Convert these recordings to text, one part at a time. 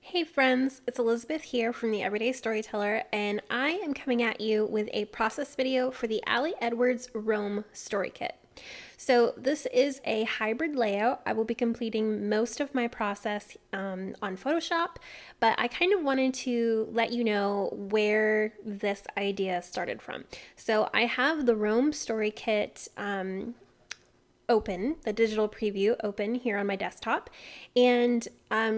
Hey friends, it's Elizabeth here from the Everyday Storyteller, and I am coming at you with a process video for the Ali Edwards Rome Story Kit. So this is a hybrid layout. I will be completing most of my process on Photoshop, but I kind of wanted to let you know where this idea started from. So I have the Rome Story Kit open, the digital preview open here on my desktop. And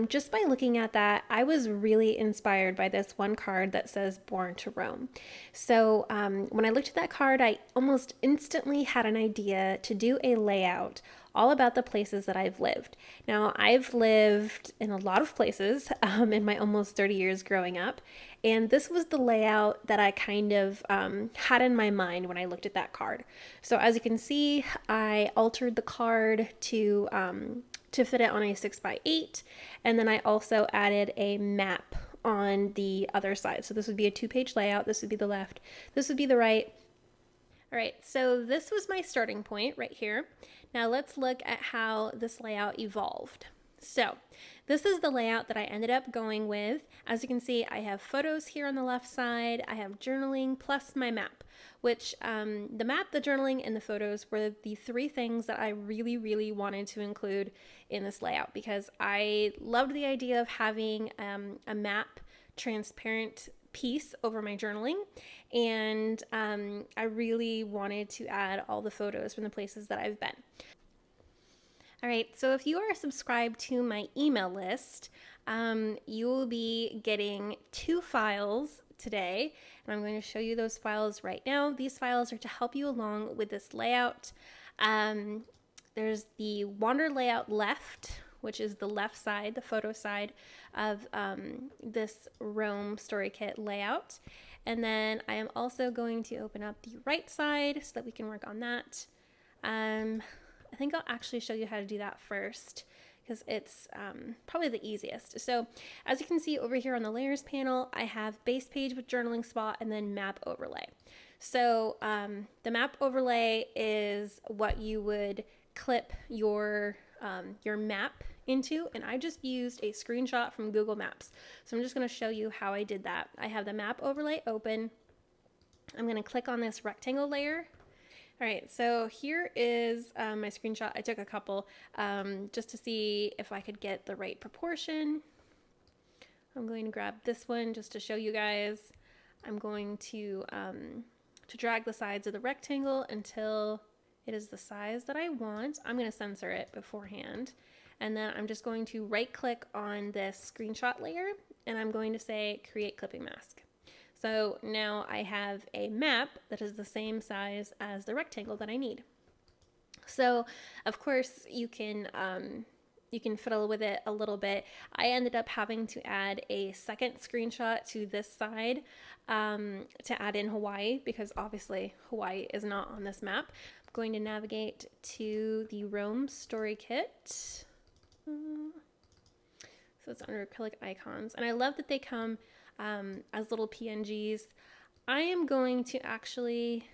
just by looking at that, I was really inspired by this one card that says Born to Roam. So when I looked at that card, I almost instantly had an idea to do a layout all about the places that I've lived. Now, I've lived in a lot of places in my almost 30 years growing up, and this was the layout that I kind of had in my mind when I looked at that card. So as you can see, I altered the card to fit it on a 6x8, and then I also added a map on the other side. So this would be a 2-page layout. This would be the left. This would be the right. All right, so this was my starting point right here. Now let's look at how this layout evolved. So this is the layout that I ended up going with. As you can see, I have photos here on the left side. I have journaling plus my map, which the map, the journaling, and the photos were the three things that I really wanted to include in this layout because I loved the idea of having a map transparent piece over my journaling, and I really wanted to add all the photos from the places that I've been. All right, so if you are subscribed to my email list, you will be getting 2 files today, and I'm going to show you those files right now. These files are to help you along with this layout. There's the Wander layout left, which is the left side, the photo side of this Rome Story Kit layout. And then I am also going to open up the right side so that we can work on that. I think I'll actually show you how to do that first because it's probably the easiest. So as you can see over here on the layers panel, I have base page with journaling spot and then map overlay. So the map overlay is what you would clip your map into, and I just used a screenshot from Google Maps. So I'm just going to show you how I did that. I have the map overlay open. I'm going to click on this rectangle layer. All right, so here is my screenshot. I took a couple just to see if I could get the right proportion. I'm going to grab this one just to show you guys. I'm going to drag the sides of the rectangle until it is the size that I want. I'm going to censor it beforehand. And then I'm just going to right click on this screenshot layer and I'm going to say create clipping mask. So now I have a map that is the same size as the rectangle that I need. So of course you can fiddle with it a little bit. I ended up having to add a second screenshot to this side to add in Hawaii because obviously Hawaii is not on this map. I'm going to navigate to the Rome Story Kit. So it's under acrylic icons. And I love that they come as little PNGs. I am going to actually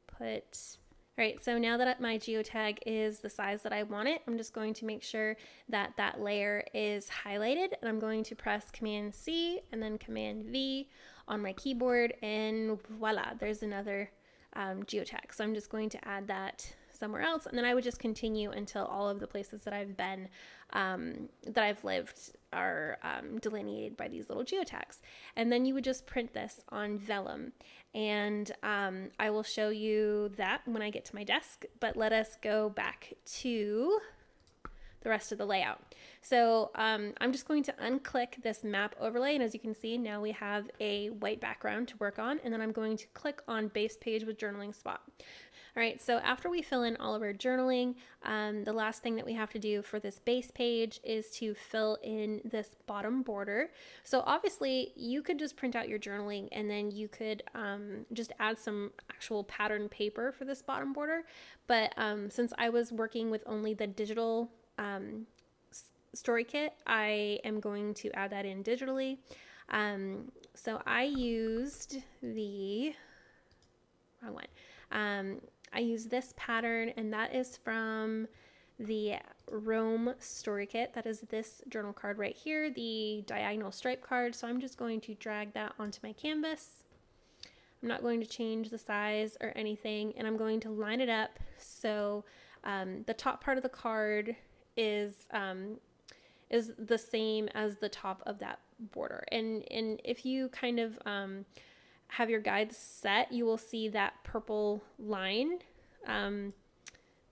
put... All right, so now that my geotag is the size that I want it, I'm just going to make sure that that layer is highlighted, and I'm going to press Command C and then Command V on my keyboard, and voila, there's another geotag. So I'm just going to add that somewhere else, and then I would just continue until all of the places that I've been, that I've lived, are delineated by these little geotags. And then you would just print this on vellum, and I will show you that when I get to my desk, but let us go back to the rest of the layout. So I'm just going to unclick this map overlay, and as you can see, now we have a white background to work on, and then I'm going to click on base page with journaling spot. All right, so after we fill in all of our journaling, the last thing that we have to do for this base page is to fill in this bottom border. So obviously you could just print out your journaling and then you could just add some actual pattern paper for this bottom border. But since I was working with only the digital story kit, I am going to add that in digitally. So I used the wrong one. I use this pattern, and that is from the Rome story kit. That is this journal card right here, the diagonal stripe card. So I'm just going to drag that onto my canvas. I'm not going to change the size or anything, and I'm going to line it up so the top part of the card is the same as the top of that border. And if you kind of have your guides set, you will see that purple line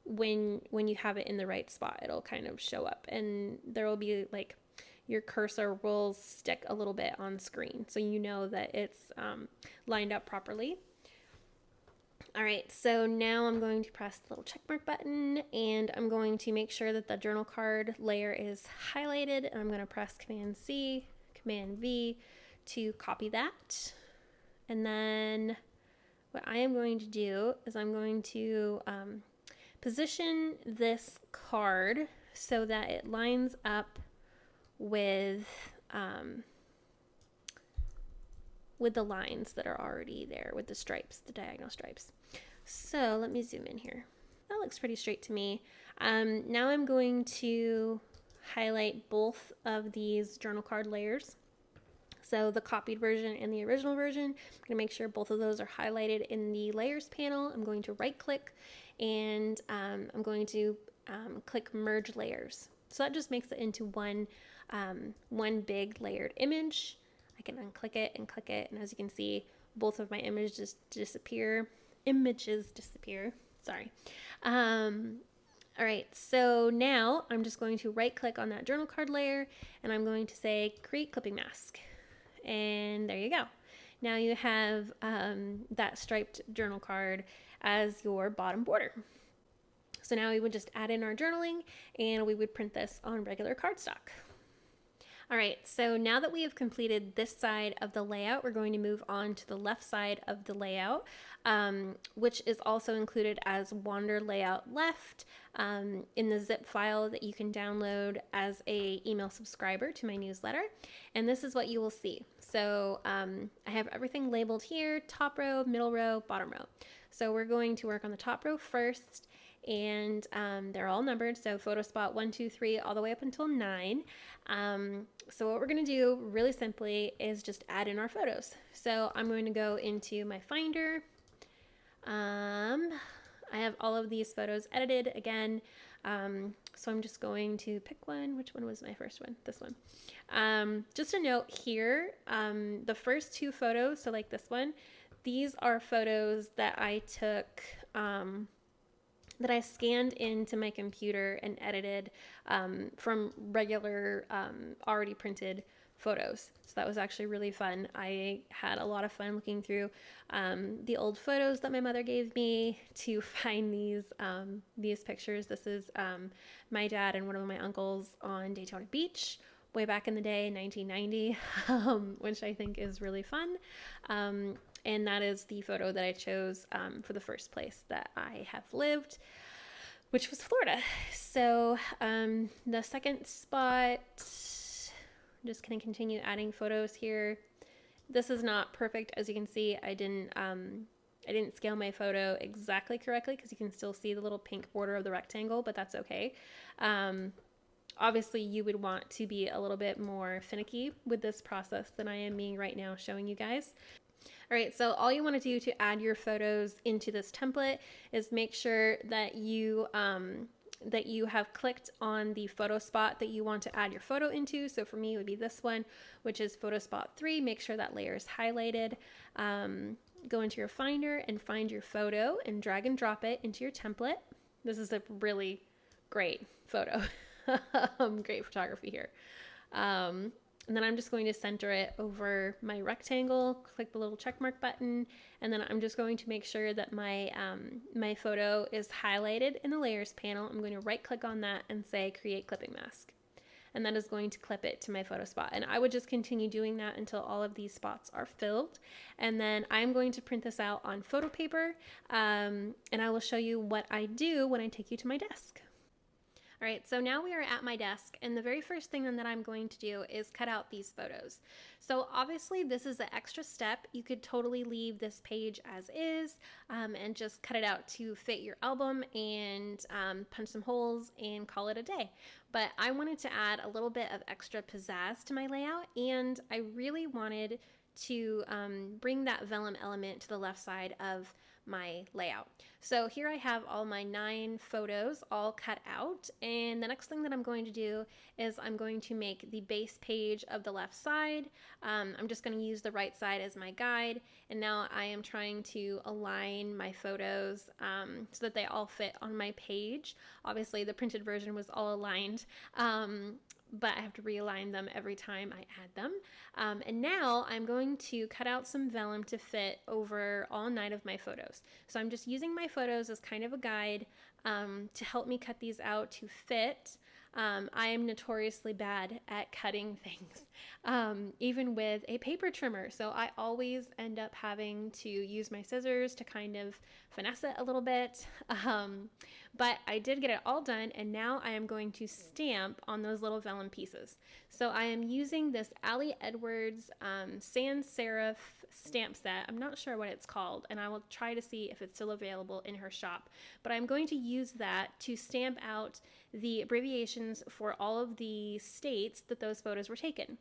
when you have it in the right spot. It'll kind of show up, and there will be like your cursor will stick a little bit on screen, so you know that it's lined up properly. All right, so now I'm going to press the little checkmark button, and I'm going to make sure that the journal card layer is highlighted, and I'm going to press Command C, Command V to copy that. And then what I am going to do is I'm going to position this card so that it lines up with the lines that are already there, with the stripes, the diagonal stripes. So let me zoom in here. That looks pretty straight to me. Now I'm going to highlight both of these journal card layers. So the copied version and the original version, I'm going to make sure both of those are highlighted in the layers panel. I'm going to right click, and I'm going to click merge layers. So that just makes it into one big layered image. I can unclick it and click it, and as you can see, both of my images disappear. Sorry. All right, so now I'm just going to right click on that journal card layer, and I'm going to say create clipping mask. And there you go. Now you have that striped journal card as your bottom border. So now we would just add in our journaling, and we would print this on regular cardstock. All right, so now that we have completed this side of the layout, we're going to move on to the left side of the layout, which is also included as Wander Layout Left in the zip file that you can download as a email subscriber to my newsletter. And this is what you will see. So I have everything labeled here: top row, middle row, bottom row. So we're going to work on the top row first, and they're all numbered, so photo spot 1, 2, 3 all the way up until 9. So what we're going to do really simply is just add in our photos. So I'm going to go into my Finder. I have all of these photos edited again, so I'm just going to pick one. Which one was my first one? This one. Just a note here, the first two photos, so like this one, these are photos that I took that I scanned into my computer and edited from regular already printed photos. So that was actually really fun. I had a lot of fun looking through the old photos that my mother gave me to find these pictures. This is my dad and one of my uncles on Daytona Beach way back in the day, 1990, which I think is really fun. And that is the photo that I chose for the first place that I have lived, which was Florida. So the second spot, I'm just going to continue adding photos here. This is not perfect. As you can see, I didn't scale my photo exactly correctly because you can still see the little pink border of the rectangle, but that's okay. Obviously, you would want to be a little bit more finicky with this process than I am being right now showing you guys. All right, so all you want to do to add your photos into this template is make sure that you have clicked on the photo spot that you want to add your photo into. So for me, it would be this one, which is photo spot 3. Make sure that layer is highlighted. Go into your Finder and find your photo and drag and drop it into your template. This is a really great photo. Great photography here. And then I'm just going to center it over my rectangle, click the little check mark button, and then I'm just going to make sure that my photo is highlighted in the layers panel. I'm going to right click on that and say create clipping mask. And that is going to clip it to my photo spot. And I would just continue doing that until all of these spots are filled. And then I'm going to print this out on photo paper, and I will show you what I do when I take you to my desk. All right, so now we are at my desk, and the very first thing that I'm going to do is cut out these photos. So obviously this is an extra step. You could totally leave this page as is and just cut it out to fit your album and punch some holes and call it a day. But I wanted to add a little bit of extra pizzazz to my layout, and I really wanted to bring that vellum element to the left side of my layout. So here I have all my 9 photos all cut out, and the next thing that I'm going to do is I'm going to make the base page of the left side. I'm just going to use the right side as my guide, and now I am trying to align my photos so that they all fit on my page. Obviously the printed version was all aligned, but I have to realign them every time I add them. And now I'm going to cut out some vellum to fit over all 9 of my photos. So I'm just using my photos as kind of a guide to help me cut these out to fit. I am notoriously bad at cutting things, even with a paper trimmer. So I always end up having to use my scissors to kind of finesse it a little bit. But I did get it all done, and now I am going to stamp on those little vellum pieces. So I am using this Ali Edwards sans serif stamp set. I'm not sure what it's called, and I will try to see if it's still available in her shop. But I'm going to use that to stamp out the abbreviations for all of the states that those photos were taken.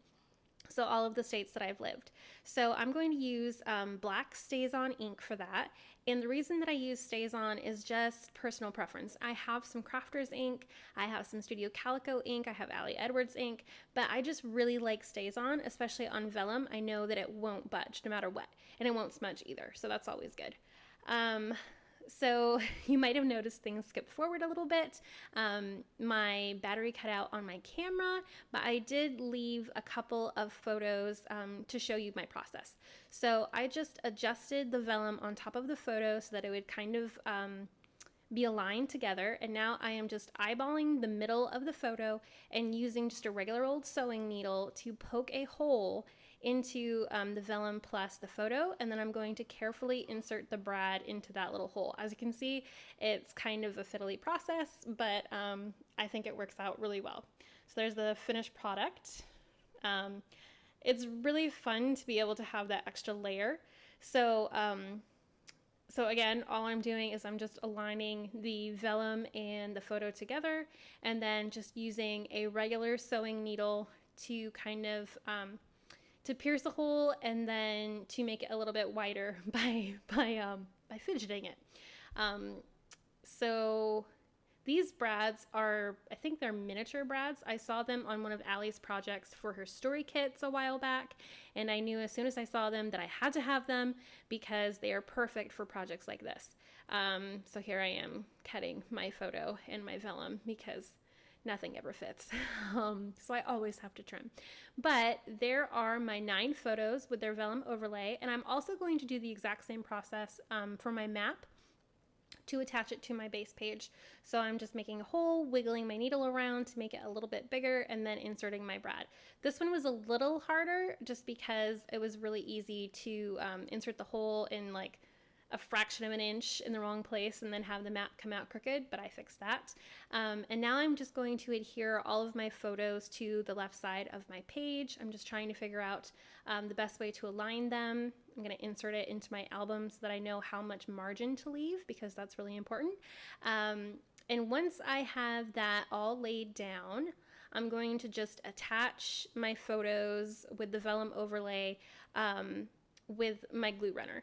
So all of the states that I've lived. So I'm going to use black StazOn ink for that. And the reason that I use StazOn is just personal preference. I have some Crafters ink, I have some Studio Calico ink, I have Ali Edwards ink, but I just really like StazOn, especially on vellum. I know that it won't budge no matter what, and it won't smudge either. So that's always good. So you might have noticed things skip forward a little bit. My battery cut out on my camera, but I did leave a couple of photos to show you my process. So I just adjusted the vellum on top of the photo so that it would kind of be aligned together, and now I am just eyeballing the middle of the photo and using just a regular old sewing needle to poke a hole into the vellum plus the photo, and then I'm going to carefully insert the brad into that little hole. As you can see, it's kind of a fiddly process, but I think it works out really well. So there's the finished product. It's really fun to be able to have that extra layer. So again, all I'm doing is I'm just aligning the vellum and the photo together, and then just using a regular sewing needle to kind of to pierce the hole, and then to make it a little bit wider by fidgeting it. So these brads are, I think they're miniature brads. I saw them on one of Allie's projects for her story kits a while back, and I knew as soon as I saw them that I had to have them because they are perfect for projects like this. So here I am cutting my photo and my vellum because nothing ever fits. So I always have to trim. But there are my 9 photos with their vellum overlay, and I'm also going to do the exact same process for my map to attach it to my base page. So I'm just making a hole, wiggling my needle around to make it a little bit bigger, and then inserting my brad. This one was a little harder just because it was really easy to insert the hole in like a fraction of an inch in the wrong place and then have the map come out crooked, but I fixed that. And now I'm just going to adhere all of my photos to the left side of my page. I'm just trying to figure out the best way to align them. I'm going to insert it into my album so that I know how much margin to leave, because that's really important. And once I have that all laid down, I'm going to just attach my photos with the vellum overlay with my glue runner.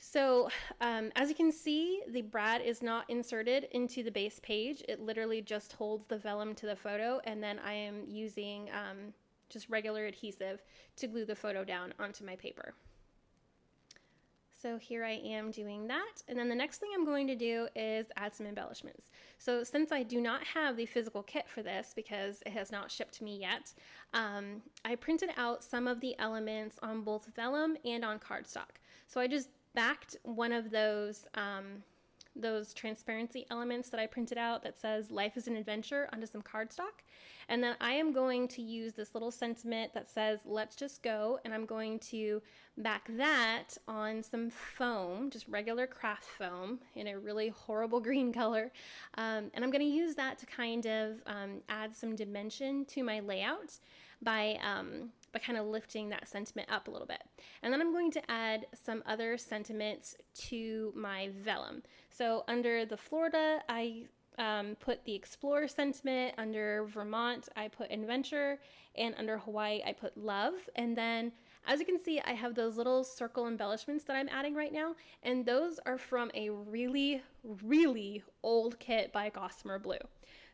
So as you can see, the brad is not inserted into the base page. It literally just holds the vellum to the photo, and then I am using just regular adhesive to glue the photo down onto my paper. So here I am doing that. And then the next thing I'm going to do is add some embellishments. So since I do not have the physical kit for this because it has not shipped to me yet, I printed out some of the elements on both vellum and on cardstock. So I just backed one of those those transparency elements that I printed out that says life is an adventure onto some cardstock. And then I am going to use this little sentiment that says let's just go, and I'm going to back that on some foam, just regular craft foam in a really horrible green color. And I'm going to use that to kind of add some dimension to my layout by kind of lifting that sentiment up a little bit. And then I'm going to add some other sentiments to my vellum. So under the Florida, I put the Explorer sentiment. Under Vermont, I put Adventure. And under Hawaii, I put Love. And then, as you can see, I have those little circle embellishments that I'm adding right now. And those are from a really, really old kit by Gossamer Blue.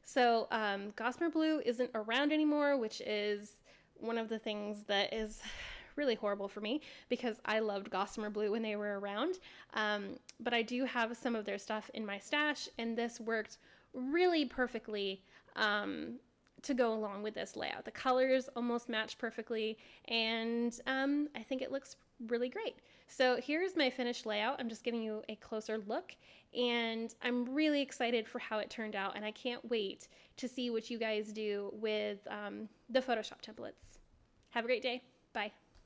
So Gossamer Blue isn't around anymore, which is one of the things that is really horrible for me because I loved Gossamer Blue when they were around. But I do have some of their stuff in my stash, and this worked really perfectly to go along with this layout. The colors almost match perfectly, and I think it looks really great. So here's my finished layout. I'm just giving you a closer look, and I'm really excited for how it turned out, and I can't wait to see what you guys do with the Photoshop templates. Have a great day. Bye.